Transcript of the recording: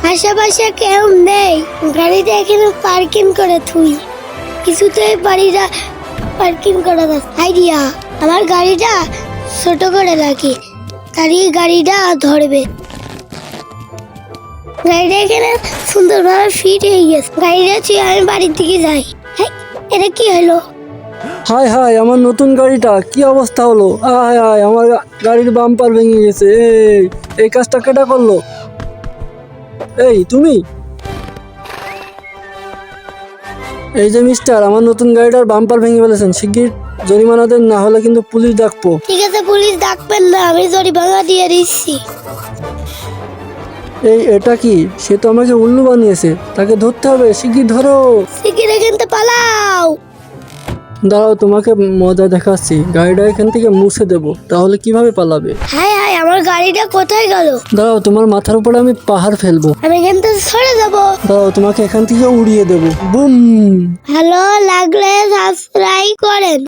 আশেপাশে কেউ নেই, গাড়িটা এখানে পার্কিং করে থুই। কিছুতেই বাড়িটা পার্কিং করা যাচ্ছে। আইডিয়া, আমার গাড়িটা ছোট করে রাখি, তারই গাড়িটা ধরবে। গাড়িটা এখানে সুন্দরভাবে ফিট হয়ে গেছে। গাড়িটা ছুঁয়ে আমি বাড়ির দিকে যাই। এটা কি হলো? হায় হায়, আমার নতুন গাড়িটা কি অবস্থা হলো! হায় হায়, আমার গাড়ির বাম্পার ভেঙে গেছে। এই কাজটা কেটা করলো? এই তুমি? এই যে মিস্টার, আমার নতুন গাড়িটার বাম্পার ভেঙে ফেলেছেন, শিগগির জরিমানা দেন, না হলে কিন্তু পুলিশ ডাকবো। ঠিক আছে, পুলিশ ডাকবেন না, আমি জরিমানা দিয়ে দিচ্ছি। এটা কি? সে তো আমাকে উল্লু বানিয়েছে, তাকে ধরতে হবে, শিগগির ধরো। শিগগির এখান থেকে পালাও। দাঁড়াও, তোমাকে মজা দেখাচ্ছি। গাড়িটা এখান থেকে মুছে দেবো, তাহলে কিভাবে পালাবে? হায় হায়, আমার গাড়িটা কোথায় গেল? দাঁড়াও, তোমার মাথার উপরে আমি পাহাড় ফেলবো। আমি এখান থেকে সরে যাবো। দাঁড়াও, তোমাকে এখান থেকে উড়িয়ে দেবো। বুম! ভালো লাগলে সাবস্ক্রাইব করেন।